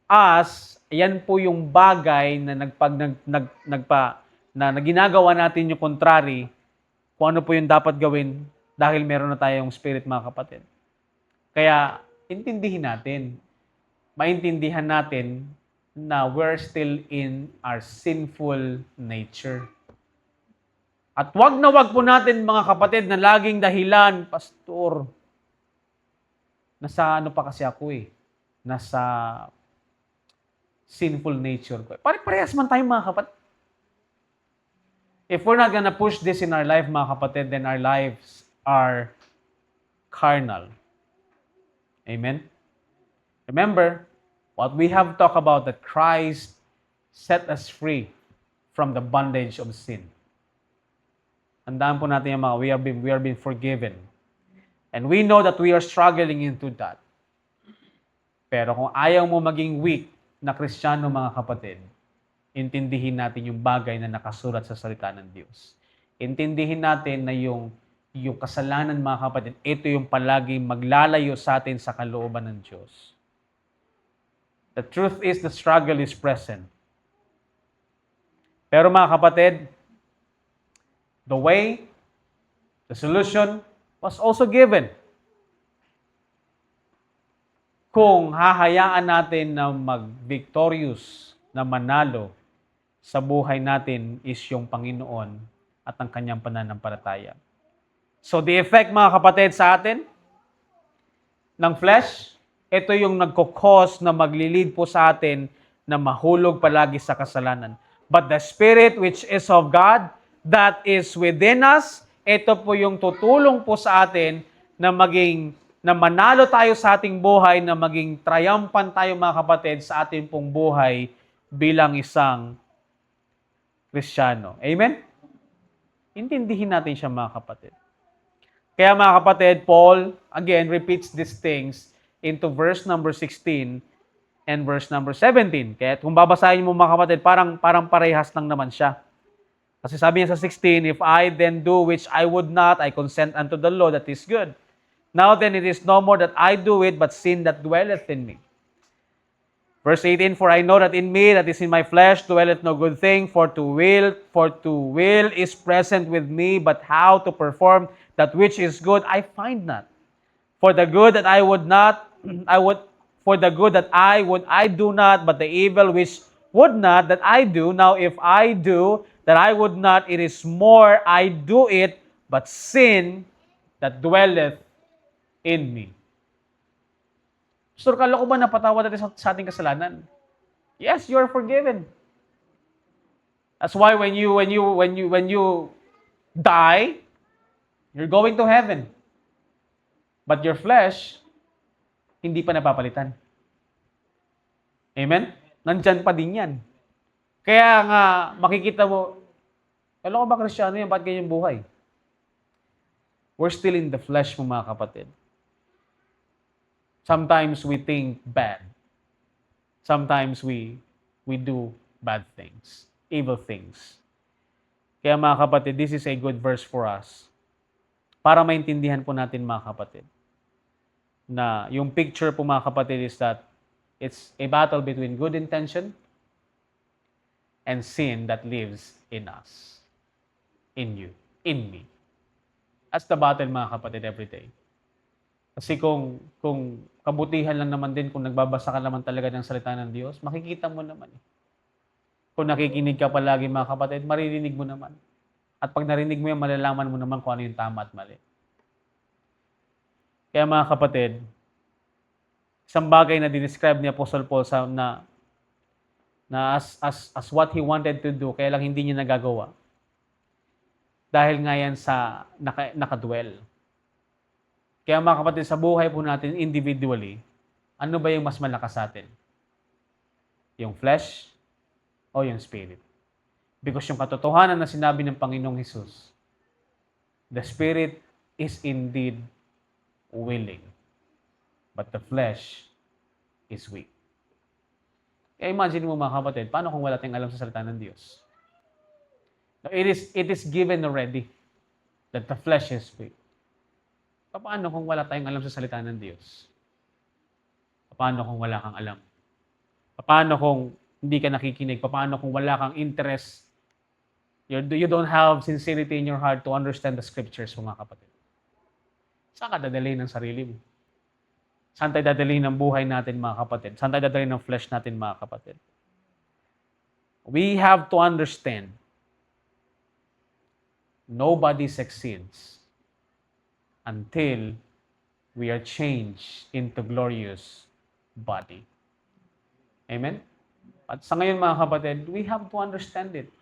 us, yan po yung bagay na na ginagawa natin yung contrary kung ano po yung dapat gawin dahil meron na tayong spirit, mga kapatid. Kaya, intindihin natin, maintindihan natin na we're still in our sinful nature. At wag na wag po natin mga kapatid na laging dahilan, Pastor, nasa ano pa kasi ako eh, nasa sinful nature ko. Pare-parehas man tayo mga kapatid. If we're not gonna push this in our life mga kapatid, then our lives are carnal. Amen? Remember, what we have talked about, that Christ set us free from the bondage of sin. Tandaan po natin yung mga, we are being forgiven. And we know that we are struggling into that. Pero kung ayaw mo maging weak na Kristiyano mga kapatid, intindihin natin yung bagay na nakasulat sa salita ng Diyos. Intindihin natin na yung kasalanan mga kapatid, ito yung palaging maglalayo sa atin sa kalooban ng Diyos. The truth is, the struggle is present. Pero mga kapatid, the way, the solution was also given. Kung hahayaan natin na mag-victorious, na manalo sa buhay natin is yung Panginoon at ang kanyang pananampalataya. So the effect mga kapatid sa atin ng flesh, ito yung nagkukos na maglilid po sa atin na mahulog palagi sa kasalanan. But the Spirit which is of God, that is within us, ito po yung tutulong po sa atin na manalo tayo sa ating buhay, na maging triumphant tayo mga kapatid sa ating pong buhay bilang isang Kristiyano. Amen? Intindihin natin siya mga kapatid. Kaya mga kapatid, Paul again repeats these things into verse number 16 and verse number 17. Kaya kung babasahin mo mga kapatid, parang parehas lang naman siya. Kasi sabi niya sa 16, if I then do which I would not, I consent unto the law that is good. Now then it is no more that I do it, but sin that dwelleth in me. Verse 18, for I know that in me, that is in my flesh, dwelleth no good thing, for to will is present with me, but how to perform that which is good, I find not. For the good that I would not, I would, for the good that I do not, but the evil which would not, that I do. Now if I do, that I would not, it is more, I do it, but sin that dwelleth in me. Pastor, kala ko ba napatawad natin sa ating kasalanan? Yes, you are forgiven. That's why when you die, you're going to heaven. But your flesh, hindi pa napapalitan. Amen? Nandyan pa din yan. Kaya nga, makikita mo, alam ko ba Kristyano yan? Ba't ganyan buhay? We're still in the flesh mo mga kapatid. Sometimes we think bad. Sometimes we do bad things, evil things. Kaya mga kapatid, this is a good verse for us. Para maintindihan po natin mga kapatid, na yung picture po mga kapatid is that it's a battle between good intention and sin that lives in us, in you, in me. That's the battle mga kapatid every day. Kasi kung kabutihan lang naman din, kung nagbabasa ka naman talaga ng salita ng Diyos, makikita mo naman. Kung nakikinig ka palagi mga kapatid, maririnig mo naman. At pag narinig mo yan, malalaman mo naman kung ano yung tama at mali. Kaya mga kapatid, isang bagay na dinescribe ni Apostle Paul na as what he wanted to do, kaya lang hindi niya nagagawa. Dahil nga yan sa nakadwell. Kaya mga kapatid, sa buhay po natin individually, ano ba yung mas malakas sa atin? Yung flesh o yung spirit? Because yung katotohanan na sinabi ng Panginoong Hesus, the spirit is indeed willing, but the flesh is weak. Kaya imagine mo mga kapatid, paano kung wala tayong alam sa salita ng Diyos? It is given already that the flesh is weak. Paano kung wala tayong alam sa salita ng Diyos? Paano kung wala kang alam? Paano kung hindi ka nakikinig? Paano kung wala kang interest? You don't have sincerity in your heart to understand the scriptures, mga kapatid. Saan ka dadalhin ng sarili mo? Saan tayo dadalhin ng buhay natin, mga kapatid? Saan tayo dadalhin ng flesh natin, mga kapatid? We have to understand, nobody succeeds until we are changed into glorious body. Amen? At sa ngayon mga kapatid, we have to understand it.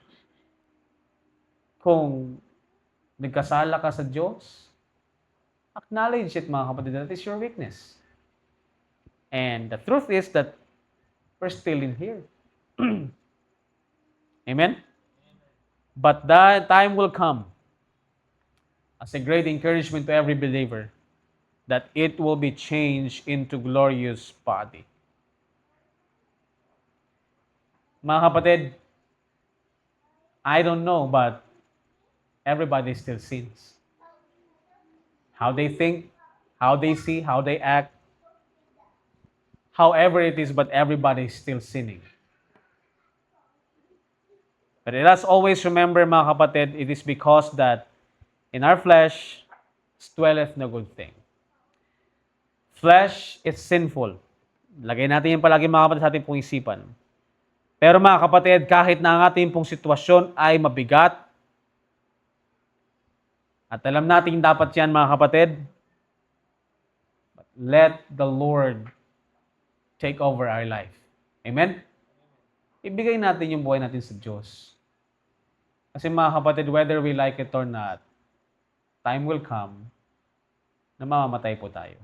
Kung nagkasala ka sa Diyos, acknowledge it mga kapatid, that is your weakness. And the truth is that we're still in here. Amen? But that time will come as a great encouragement to every believer that it will be changed into glorious body. Mga kapatid, I don't know, but everybody still sins. How they think, how they see, how they act, however it is, but everybody is still sinning. But let us always remember, mga kapatid, it is because that in our flesh dwelleth no good thing. Flesh is sinful. Lagay natin yan palagi mga kapatid sa ating pong isipan. Pero mga kapatid, kahit na ang ating pong sitwasyon ay mabigat, at alam natin dapat yan mga kapatid, let the Lord take over our life. Amen? Ibigay natin yung buhay natin sa Diyos. Kasi mga kapatid, whether we like it or not, time will come na mamamatay po tayo.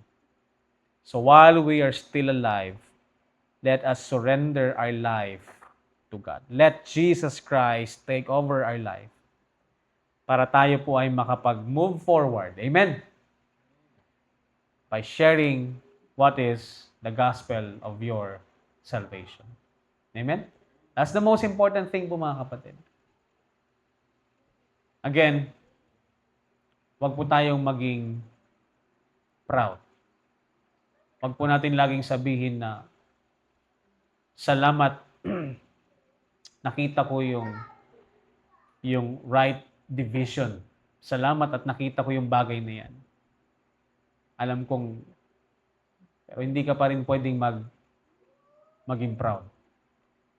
So while we are still alive, let us surrender our life to God. Let Jesus Christ take over our life para tayo po ay makapag-move forward. Amen? By sharing what is the gospel of your salvation. Amen? That's the most important thing po mga kapatid. Again, wag po tayong maging proud. Wag po natin laging sabihin na Salamat nakita ko yung right division. Salamat at nakita ko yung bagay na yan. Alam kong, pero hindi ka pa rin pwedeng maging proud.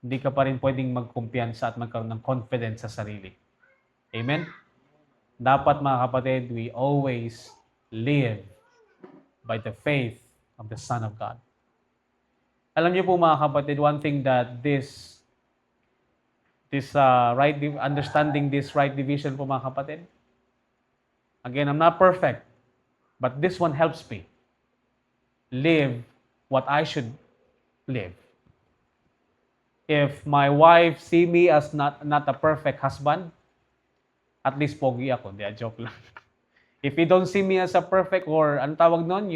Hindi ka pa rin pwedeng magkumpiyansa at magkaroon ng confidence sa sarili. Amen? Dapat mga kapatid, we always live by the faith of the Son of God. Alam niyo po mga kapatid, one thing that understanding this right division po mga kapatid. Again, I'm not perfect, but this one helps me live what I should live. If my wife see me as not a perfect husband, at least pogi ako. Hindi, joke lang. If you don't see me as a perfect or ano tawag nun,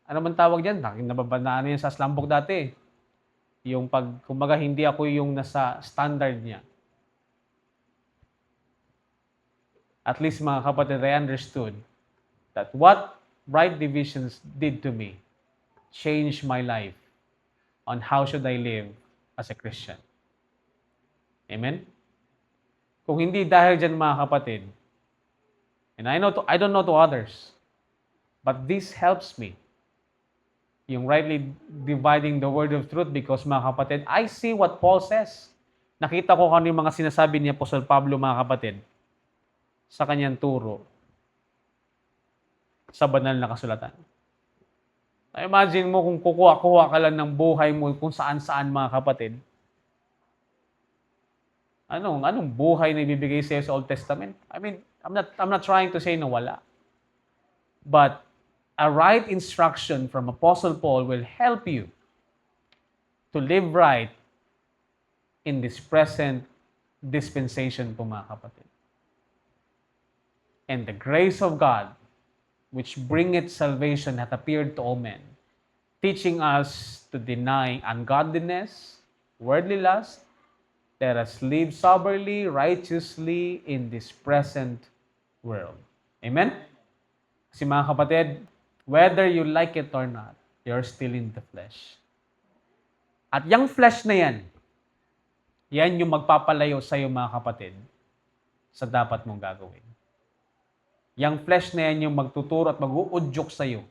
ano man tawag dyan? Nababanaan yan sa slambok dati. Yung kumbaga hindi ako yung nasa standard niya. At least mga kapatid, I understood that what right divisions did to me changed my life on how should I live as a Christian. Amen? Kung hindi dahil dyan mga kapatid, and I don't know to others, but this helps me yung rightly dividing the word of truth because mga kapatid, I see what Paul says. Nakita ko kung yung mga sinasabi ni Apostle Pablo mga kapatid sa kanyang turo sa banal na kasulatan. Imagine mo kung kukuha-kuha ka lang ng buhay mo kung saan-saan mga kapatid. Anong buhay na ibibigay sa'yo sa Old Testament? I mean, I'm not trying to say na wala. But a right instruction from Apostle Paul will help you to live right in this present dispensation po mga kapatid. And the grace of God, which bringeth salvation, hath appeared to all men, teaching us to deny ungodliness, worldly lust, let us live soberly, righteously in this present world. Amen? Kasi mga kapatid, whether you like it or not, you're still in the flesh. At yung flesh na yan yung magpapalayo sa iyo mga kapatid sa dapat mong gagawin. Yung flesh na yan yung magtuturo at mag-uudyok sa iyo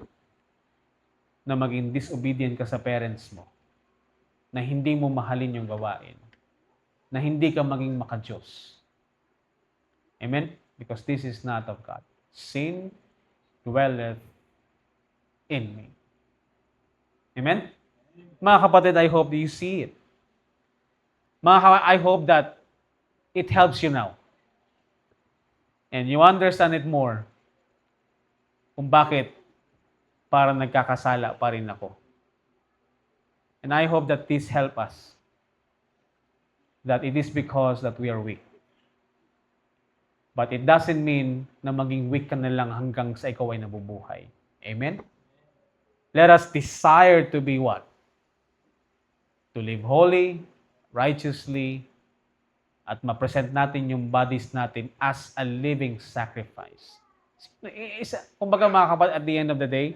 na maging disobedient ka sa parents mo, na hindi mo mahalin yung gawain, na hindi ka maging maka-Diyos. Amen? Because this is not of God. Sin dwelleth in me. Amen? Mga kapatid, I hope that you see it. I hope that it helps you now. And you understand it more kung bakit parang nagkakasala pa rin ako. And I hope that this help us. That it is because that we are weak. But it doesn't mean na maging weak ka na lang hanggang sa ikaw ay nabubuhay. Amen? Let us desire to be what? To live holy, righteously, at ma-present natin yung bodies natin as a living sacrifice. Kumbaga mga kapatid, at the end of the day,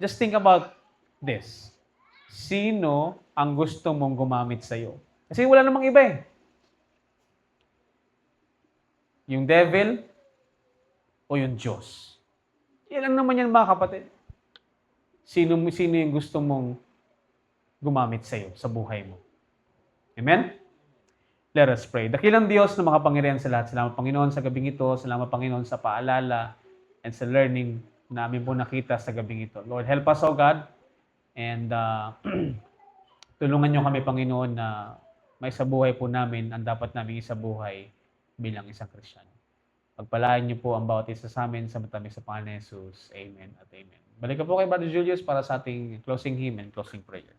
just think about this. Sino ang gusto mong gumamit sa'yo? Kasi wala namang iba eh. Yung devil o yung Diyos. Yan lang naman yan mga kapatid. Sino yung gusto mong gumamit sa'yo sa buhay mo? Amen? Let us pray. Dakilang Diyos na makapangyarihan sa lahat. Salamat Panginoon sa gabing ito. Salamat Panginoon sa paalala and sa learning na amin po nakita sa gabing ito. Lord, help us, O God. And tulungan niyo kami, Panginoon, na may sa buhay po namin ang dapat namin isabuhay bilang isang Kristiyano. Pagpalain niyo po ang bawat isa sa amin sa matamis sa pangalan ni Jesus. Amen at amen. Balik po kay Brother Julius para sa ating closing hymn and closing prayer.